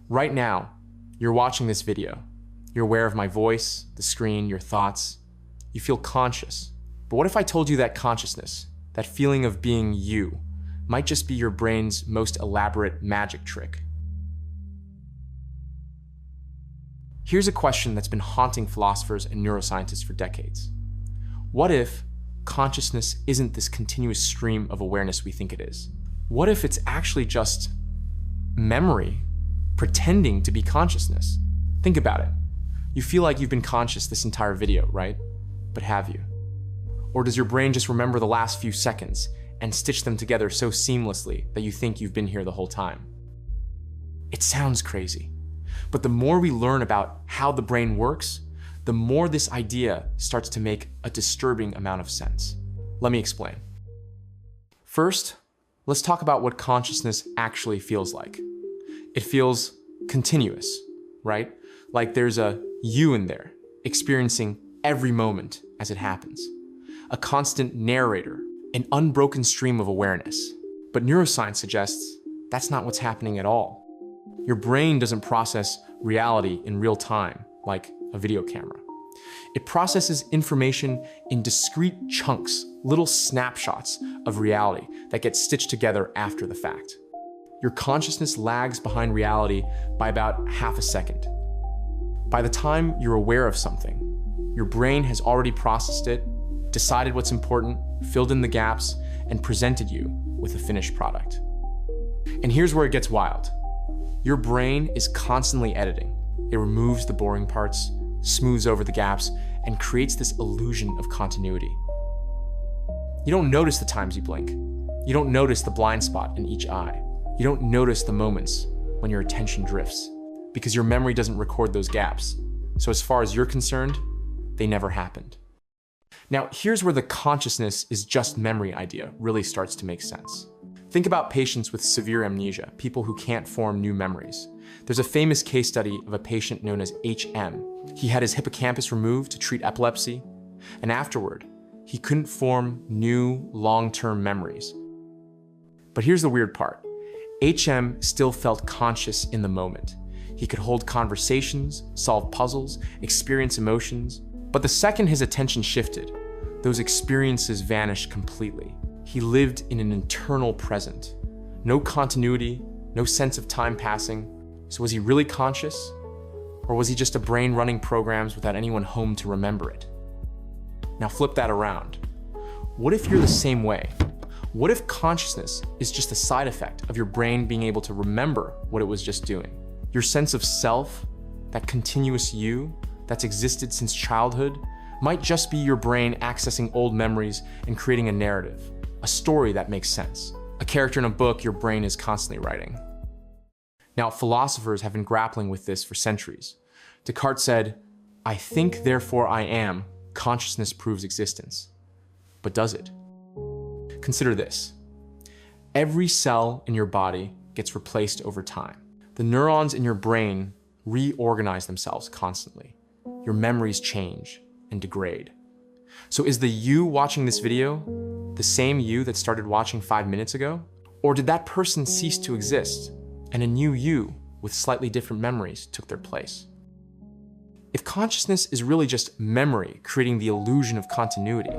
Right now, you're watching this video. You're aware of my voice, the screen, your thoughts. You feel conscious. But what if I told you that consciousness, that feeling of being you, might just be your brain's most elaborate magic trick? Here's a question that's been haunting philosophers and neuroscientists for decades. What if consciousness isn't this continuous stream of awareness we think it is? What if it's actually just memory pretending to be consciousness? Think about it. You feel like you've been conscious this entire video, right? But have you? Or does your brain just remember the last few seconds and stitch them together so seamlessly that you think you've been here the whole time? It sounds crazy, but the more we learn about how the brain works, the more this idea starts to make a disturbing amount of sense. Let me explain. First, let's talk about what consciousness actually feels like. It feels continuous, right? Like there's a you in there, experiencing every moment as it happens. A constant narrator, an unbroken stream of awareness. But neuroscience suggests that's not what's happening at all. Your brain doesn't process reality in real time, like a video camera. It processes information in discrete chunks, little snapshots of reality that get stitched together after the fact. Your consciousness lags behind reality by about half a second. By the time you're aware of something, your brain has already processed it, decided what's important, filled in the gaps, and presented you with a finished product. And here's where it gets wild. Your brain is constantly editing. It removes the boring parts, smooths over the gaps, and creates this illusion of continuity. You don't notice the times you blink. You don't notice the blind spot in each eye. You don't notice the moments when your attention drifts, because your memory doesn't record those gaps. So as far as you're concerned, they never happened. Now, here's where the consciousness is just memory idea really starts to make sense. Think about patients with severe amnesia, people who can't form new memories. There's a famous case study of a patient known as HM. He had his hippocampus removed to treat epilepsy, and afterward, he couldn't form new long-term memories. But here's the weird part. HM still felt conscious in the moment. He could hold conversations, solve puzzles, experience emotions. But the second his attention shifted, those experiences vanished completely. He lived in an eternal present. No continuity, no sense of time passing. So was he really conscious? Or was he just a brain running programs without anyone home to remember it? Now flip that around. What if you're the same way? What if consciousness is just a side effect of your brain being able to remember what it was just doing? Your sense of self, that continuous you that's existed since childhood, might just be your brain accessing old memories and creating a narrative, a story that makes sense, a character in a book your brain is constantly writing. Now, philosophers have been grappling with this for centuries. Descartes said, "I think, therefore I am. Consciousness proves existence." But does it? Consider this. Every cell in your body gets replaced over time. The neurons in your brain reorganize themselves constantly. Your memories change and degrade. So is the you watching this video the same you that started watching 5 minutes ago? Or did that person cease to exist and a new you with slightly different memories took their place? If consciousness is really just memory creating the illusion of continuity,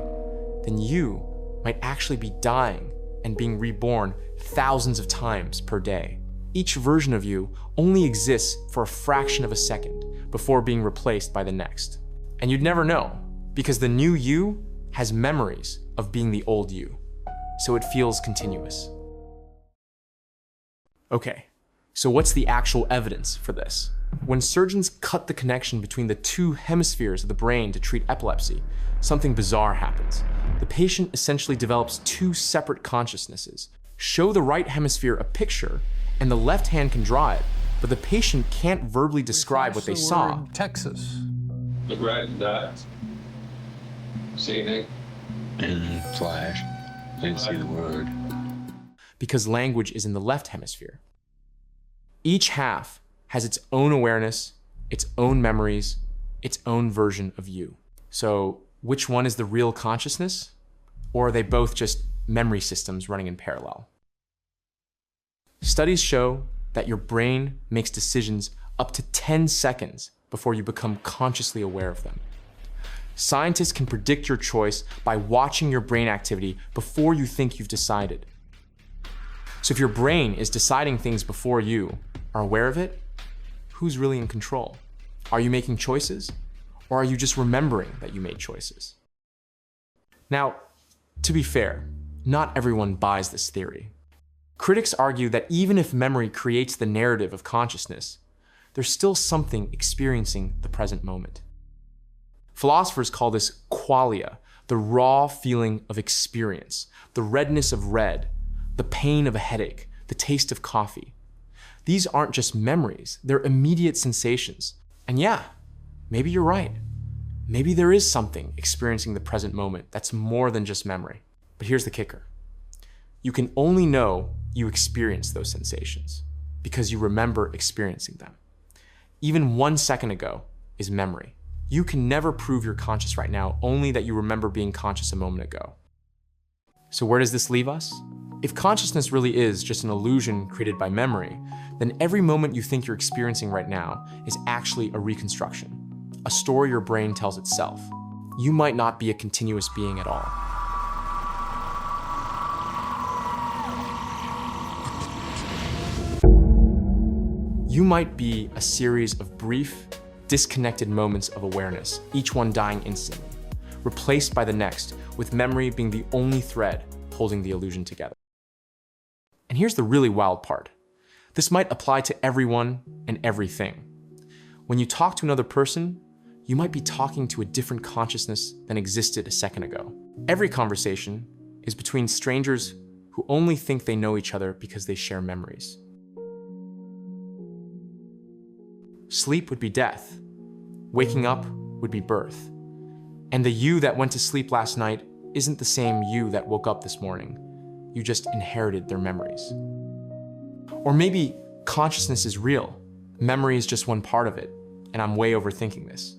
then you might actually be dying and being reborn thousands of times per day. Each version of you only exists for a fraction of a second before being replaced by the next. And you'd never know, because the new you has memories of being the old you, so it feels continuous. Okay, so what's the actual evidence for this? When surgeons cut the connection between the two hemispheres of the brain to treat epilepsy, something bizarre happens. The patient essentially develops two separate consciousnesses. Show the right hemisphere a picture, and the left hand can draw it, but the patient can't verbally describe what they saw. Texas. Look right at that. See anything? Flash. Didn't see the word. Because language is in the left hemisphere. Each half has its own awareness, its own memories, its own version of you. So which one is the real consciousness? Or are they both just memory systems running in parallel? Studies show that your brain makes decisions up to 10 seconds before you become consciously aware of them. Scientists can predict your choice by watching your brain activity before you think you've decided. So if your brain is deciding things before you are aware of it, who's really in control? Are you making choices, or are you just remembering that you made choices? Now, to be fair, not everyone buys this theory. Critics argue that even if memory creates the narrative of consciousness, there's still something experiencing the present moment. Philosophers call this qualia, the raw feeling of experience, the redness of red, the pain of a headache, the taste of coffee. These aren't just memories, they're immediate sensations. And yeah, maybe you're right. Maybe there is something experiencing the present moment that's more than just memory. But here's the kicker. You can only know you experience those sensations because you remember experiencing them. Even 1 second ago is memory. You can never prove you're conscious right now, only that you remember being conscious a moment ago. So where does this leave us? If consciousness really is just an illusion created by memory, then every moment you think you're experiencing right now is actually a reconstruction, a story your brain tells itself. You might not be a continuous being at all. You might be a series of brief, disconnected moments of awareness, each one dying instantly, replaced by the next, with memory being the only thread holding the illusion together. And here's the really wild part. This might apply to everyone and everything. When you talk to another person, you might be talking to a different consciousness than existed a second ago. Every conversation is between strangers who only think they know each other because they share memories. Sleep would be death. Waking up would be birth. And the you that went to sleep last night isn't the same you that woke up this morning. You just inherited their memories. Or maybe consciousness is real. Memory is just one part of it, and I'm way overthinking this.